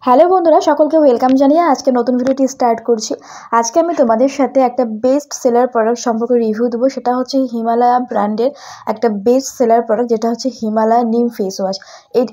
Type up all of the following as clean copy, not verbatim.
Hello বন্ধুরা, সকলকে welcome জানিয়ে আজকে নতুন ভিডিওটি স্টার্ট করছি। আজকে আমি তোমাদের সাথে একটা বেস্ট সেলার প্রোডাক্ট সম্পর্কে রিভিউ দেবো। সেটা হচ্ছে হিমালয়া ব্র্যান্ডের একটা বেস্ট সেলার প্রোডাক্ট, যেটা হচ্ছে হিমালয়া নিম ফেস ওয়াশ।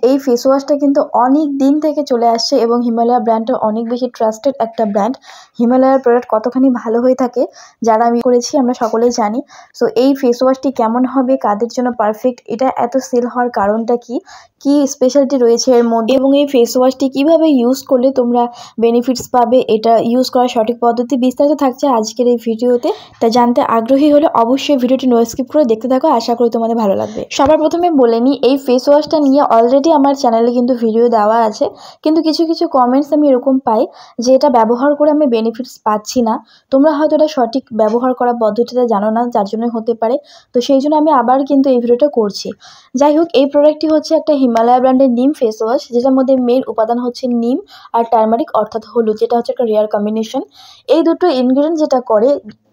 এই ফেস ওয়াশটা কিন্তু অনেক দিন থেকে চলে আসছে এবং হিমালয়া ব্র্যান্ডটা অনেক বেশি ট্রাস্টেড একটা ব্র্যান্ড। হিমালয়ার প্রোডাক্ট কতখানি ভালো হয়ে থাকে যারা আমি করেছি আমরা সকলেই জানি। সো এই ফেস ওয়াশটি কেমন হবে, কাদের জন্য পারফেক্ট, এটা এত সেল হওয়ার কারণটা কি স্পেশালিটি রয়েছে এর মধ্যে, এবং এই ফেস ওয়াশটি কীভাবে ইউজ করলে তোমরা বেনিফিটস পাবে, এটা ইউজ করার সঠিক পদ্ধতি বিস্তারিত থাকছে আজকের এই ভিডিওতে। তা জানতে আগ্রহী হলে অবশ্যই ভিডিওটি নো স্কিপ করে দেখতে থাকো, আশা করি তোমাদের ভালো লাগবে। সবার প্রথমে বলে নিই, এই ফেস ওয়াশটা নিয়ে অলরেডি আমার চ্যানেলে কিন্তু ভিডিও দেওয়া আছে, কিন্তু কিছু কিছু কমেন্টস আমি এরকম পাই যে এটা ব্যবহার করে আমি বেনিফিটস পাচ্ছি না। তোমরা হয়তো এটা সঠিক ব্যবহার করার পদ্ধতিটা জানো না, যার জন্য হতে পারে। তো সেই জন্য আমি আবার কিন্তু এই ভিডিওটা করছি। যাই হোক, এই প্রোডাক্টটি হচ্ছে একটা হিমালয়া ব্র্যান্ডের নিম ফেস ওয়াশ, যেটার মধ্যে মেইন উপাদান হচ্ছে নিম আর টার্মারিক অর্থাৎ হলুদ, যেটা হচ্ছে একটা রেয়ার কম্বিনেশন। এই দুটো ইনগ্রিডিয়েন্ট যেটা করে,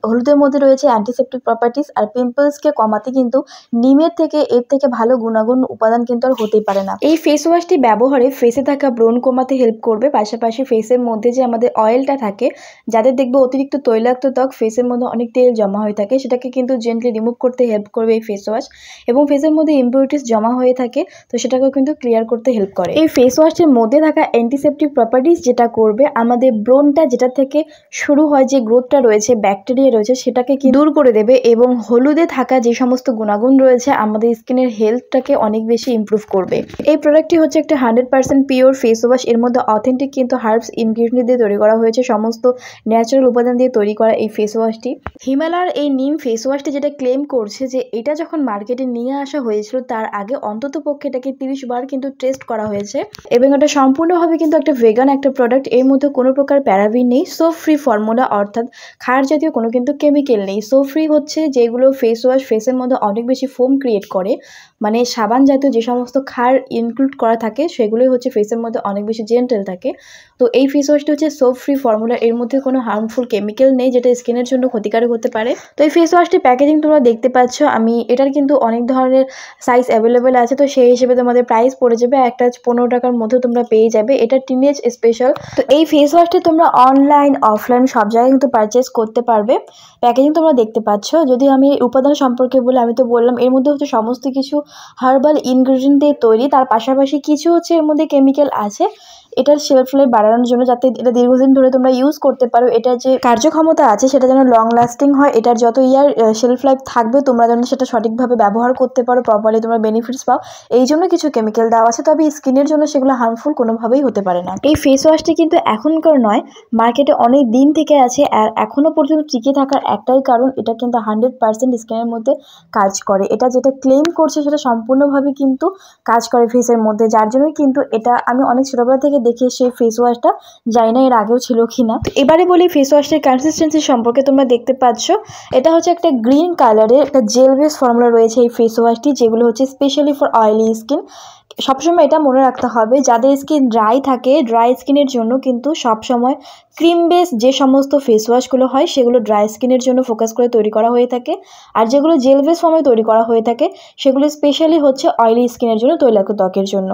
হলুদের মধ্যে রয়েছে অ্যান্টিসেপ্টিক প্রপার্টিস, আর পিম্পলসকে কমাতে কিন্তু নিমের থেকে এর থেকে ভালো গুণাগুণ উপাদান কিন্তু আর হতেই পারে না। এই ফেস ওয়াশটি ব্যবহারে ফেসে থাকা ব্রণ কমাতে হেল্প করবে, পাশাপাশি ফেসের মধ্যে যে আমাদের অয়েলটা থাকে, যাদের দেখবে অতিরিক্ত তৈলাক্ত ত্বক, ফেসের মধ্যে অনেক তেল জমা হয়ে থাকে, সেটাকে কিন্তু জেন্টলি রিমুভ করতে হেল্প করবে এই ফেস ওয়াশ। এবং ফেসের মধ্যে ইম্পিউরিটিস জমা হয়ে থাকে, তো সেটাকেও কিন্তু ক্লিয়ার করতে হেল্প করে। এই ফেস ওয়াশটির মধ্যে থাকা অ্যান্টিসেপ্টিক প্রপার্টিস যেটা করবে আমাদের ব্রণটা, যেটা থেকে শুরু হয় যে গ্রোথটা রয়েছে, ব্যাকটেরিয়া রয়েছে, সেটাকে কি দূর করে দেবে। এবং হলুদে থাকা যে সমস্ত গুণাগুণ রয়েছে আমাদের স্কিনের হেলথটাকে অনেক বেশি ইমপ্রুভ করবে। এই প্রোডাক্টটি হচ্ছে একটা 100% পিওর ফেস ওয়াশ। এর মধ্যে অথেন্টিক কিন্তু হার্বস ইনগ্রিডিয়েন্ট দিয়ে তৈরি করা হয়েছে, সমস্ত ন্যাচারাল উপাদান দিয়ে তৈরি করা এই ফেস ওয়াশটি। হিমালয়ার এই নিম ফেস ওয়াশটি যেটা ক্লেম করছে যে এটা যখন মার্কেটে নিয়ে আসা হয়েছিল তার আগে অন্তত পক্ষে এটাকে 30 বার কিন্তু টেস্ট করা হয়েছে, এবং এটা সম্পূর্ণভাবে কিন্তু একটা ভেগান একটা প্রোডাক্ট। এর মধ্যে কোনো প্রকার প্যারাবিন নেই, সো ফ্রি ফর্মুলা, অর্থাৎ ক্ষার জাতীয় কোনো কিন্তু কেমিক্যাল নেই। সো ফ্রি হচ্ছে যেগুলো ফেস ওয়াশ ফেসের মধ্যে অনেক বেশি ফোম ক্রিয়েট করে, মানে সাবান জাতীয় যে সমস্ত ক্ষার ইনক্লুড করা থাকে সেগুলোই হচ্ছে ফেসের মধ্যে অনেক বেশি জেন্টেল থাকে। তো এই ফেস ওয়াশটি হচ্ছে সোপ ফ্রি ফর্মুলা, এর মধ্যে কোনো হার্মফুল কেমিক্যাল নেই যেটা স্কিনের জন্য ক্ষতিকারক হতে পারে। তো এই ফেস ওয়াশটির প্যাকেজিং তোমরা দেখতে পাচ্ছ, এটার কিন্তু অনেক ধরনের সাইজ অ্যাভেলেবেল আছে, তো সেই হিসেবে তোমাদের প্রাইস পড়ে যাবে একটা 15 টাকার মধ্যে তোমরা পেয়ে যাবে। এটা টিনেজ স্পেশাল। তো এই ফেস ওয়াশটি তোমরা অনলাইন অফলাইন সব জায়গায় কিন্তু পারচেস করতে পারবে। প্যাকেজিং তোমরা দেখতে পাচ্ছ। যদি আমি উপাদান সম্পর্কে বলি, আমি তো বললাম এর মধ্যে হচ্ছে সমস্ত কিছু হার্বাল ইনগ্রিডিয়েন্ট দিয়ে তৈরি, তার পাশাপাশি কিছু হচ্ছে এর মধ্যে কেমিক্যাল আছে এটার শেলফ লাইফ বাড়ানোর জন্য, যাতে এটা দীর্ঘদিন ধরে তোমরা ইউজ করতে পারো। এটার যে কার্যক্ষমতা আছে সেটা যেন লং লাস্টিং হয়, এটার যত ইয়ার শেলফ লাইফ থাকবে তোমরা যেন সেটা সঠিকভাবে ব্যবহার করতে পারো, প্রপারলি তোমরা বেনিফিটস পাও, এই জন্য কিছু কেমিক্যাল দেওয়া আছে। তবে স্কিনের জন্য সেগুলো হার্মফুল কোনোভাবেই হতে পারে না। এই ফেস ওয়াশটি কিন্তু এখনকার নয়, মার্কেটে অনেক দিন থেকে আছে, আর এখনও পর্যন্ত টিকে থাকার একটাই কারণ, এটা কিন্তু 100% স্কিনের মধ্যে কাজ করে। এটা যেটা ক্লেম করছে সেটা সম্পূর্ণভাবে কিন্তু কাজ করে ফেসের মধ্যে, যার জন্যই কিন্তু এটা আমি অনেক ছোটোবেলা থেকে দেখে সেই ফেস ওয়াশটা, জানি না এর আগেও ছিল কি না। তো এবারে বলি ফেস ওয়াশটির কনসিস্টেন্সি সম্পর্কে। তোমরা দেখতে পাচ্ছ এটা হচ্ছে একটা গ্রিন কালারের একটা জেল বেস ফর্মুলা রয়েছে এই ফেস ওয়াশটি, যেগুলো হচ্ছে স্পেশালি ফর অয়েলি স্কিন। সবসময় এটা মনে রাখতে হবে, যাদের স্কিন ড্রাই থাকে, ড্রাই স্কিনের জন্য কিন্তু সবসময় ক্রিম বেস যে সমস্ত ফেস ওয়াশগুলো হয় সেগুলো ড্রাই স্কিনের জন্য ফোকাস করে তৈরি করা হয়ে থাকে, আর যেগুলো জেল বেস ফর্মে তৈরি করা হয়ে থাকে সেগুলো স্পেশালি হচ্ছে অয়েলি স্কিনের জন্য, তৈলাক্ত ত্বকের জন্য।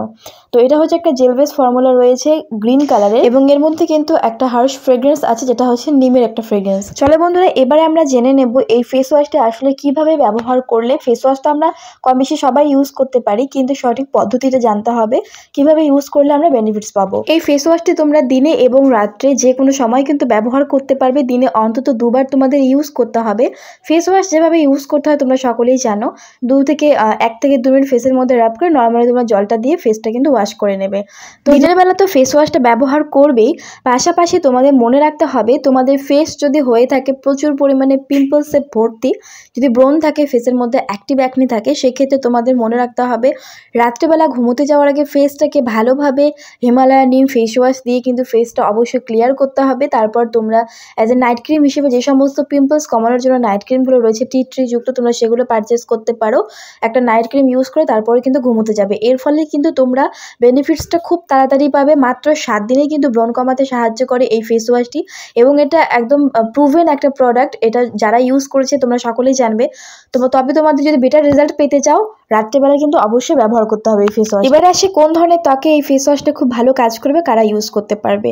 তো এটা হচ্ছে একটা জেল বেস ফর্মুলা রয়েছে গ্রিন কালারের, এবং এর মধ্যে কিন্তু একটা হার্শ ফ্রেগ্রেন্স আছে যেটা হচ্ছে নিমের একটা ফ্রেগ্রেন্স। চলে বন্ধুরা, এবারে আমরা জেনে নেব এই ফেস ওয়াশটি আসলে কিভাবে ব্যবহার করলে। ফেস ওয়াশটা আমরা কম বেশি সবাই ইউজ করতে পারি, কিন্তু সঠিক পদ্ধতিটা জানতে হবে কিভাবে ইউজ করলে আমরা বেনিফিটস পাবো। এই ফেস ওয়াশটি তোমরা দিনে এবং রাত্রে যে কোনো সময় কিন্তু ব্যবহার করতে পারবে। দিনে অন্তত 2 বার তোমাদের ইউজ করতে হবে। ফেস ওয়াশ যেভাবে ইউজ করতে হয় তোমরা সকলেই জানো, 1 থেকে 2 মিনিট ফেসের মধ্যে রাব করে নর্মালি তোমরা জলটা দিয়ে ফেসটা কিন্তু ওয়াশ করে নেবে। তো দিনের বেলা তো ফেস ওয়াশটা ব্যবহার করবেই, পাশাপাশি তোমাদের মনে রাখতে হবে তোমাদের ফেস যদি হয়ে থাকে প্রচুর পরিমাণে পিম্পলসে ভর্তি, যদি ব্রণ থাকে ফেসের মধ্যে, অ্যাক্টিভ অ্যাকনি থাকে, সেক্ষেত্রে তোমাদের মনে রাখতে হবে রাত্রেবেলা ঘুমোতে যাওয়ার আগে ফেসটাকে ভালোভাবে হিমালয়া নিম ফেস ওয়াশ দিয়ে কিন্তু ফেসটা অবশ্যই ক্লিয়ার করতে হবে। তারপর তোমরা অ্যাজ এ নাইট ক্রিম হিসেবে যে সমস্ত পিম্পলস কমানোর জন্য নাইট ক্রিমগুলো রয়েছে টি ট্রি যুক্ত, তোমরা সেগুলো পারচেস করতে পারো। একটা নাইট ক্রিম ইউজ করে তারপরে কিন্তু ঘুমোতে যাবে। এর ফলে কিন্তু তোমরা বেনিফিটসটা খুব তাড়াতাড়ি পাবে। মাত্র 7 দিনে কিন্তু ব্রণ কমাতে সাহায্য করে এই ফেস ওয়াশটি, এবং এটা একদম প্রুভেন একটা প্রোডাক্ট। এটা যারা ইউজ করেছে তোমরা সকলেই জানবে। তবে তোমাদের যদি বেটার রেজাল্ট পেতে চাও, রাত্রেবেলা কিন্তু অবশ্যই ব্যবহার করতে হবে এই ফেস ফেস ওয়াশ। এবার আসে কোন ধরনের ত্বকে এই ফেস ওয়াশটা খুব ভালো কাজ করবে, কারা ইউজ করতে পারবে।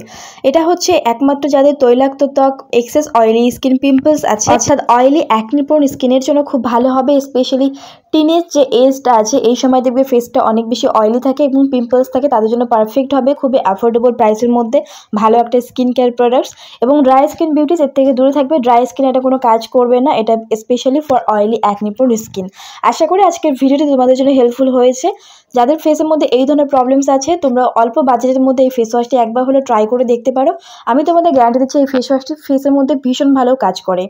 এটা হচ্ছে একমাত্র যাদের তৈলাক্ত ত্বক, এক্সেস অয়েলি স্কিন, পিম্পলস আছে, অর্থাৎ অয়েলি অ্যাকনি প্রোন স্কিনের জন্য খুব ভালো হবে। স্পেশালি টিনেজ যে এজটা আছে এই সময় দেখবে ফেসটা অনেক বেশি অয়েলি থাকে এবং পিম্পলস থাকে, তাদের জন্য পারফেক্ট হবে। খুবই অ্যাফোর্ডেবল প্রাইসের মধ্যে ভালো একটা স্কিন কেয়ার প্রোডাক্টস। এবং ড্রাই স্কিন বিউটিস এর থেকে দূরে থাকবে। ড্রাই স্কিন এটা কোনো কাজ করবে না, এটা specially for oily acne prone skin. আশা করি আজকের ভিডিওটি তোমাদের জন্য হেল্পফুল হয়েছে। যাদের ফেসের মধ্যে এই ধরনের প্রবলেমস আছে তোমরা অল্প বাজেটের মধ্যে এই ফেস ওয়াশটি একবার হলে ট্রাই করে দেখতে পারো। আমি তোমাদের গ্যারান্টি দিচ্ছি এই ফেস ওয়াশটি ফেসের মধ্যে ভীষণ ভালো কাজ করে।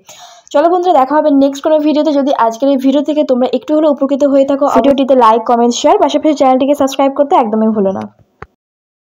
চলো বন্ধুরা, দেখা হবে নেক্সট কোনো ভিডিওতে। যদি আজকের এই ভিডিও থেকে তোমরা একটু হলেও উপকৃত হয়ে থাকো, ভিডিওটিতে লাইক, কমেন্ট, শেয়ার, পাশাপাশি চ্যানেলটিকে সাবস্ক্রাইব করতে একদমই ভুলো না।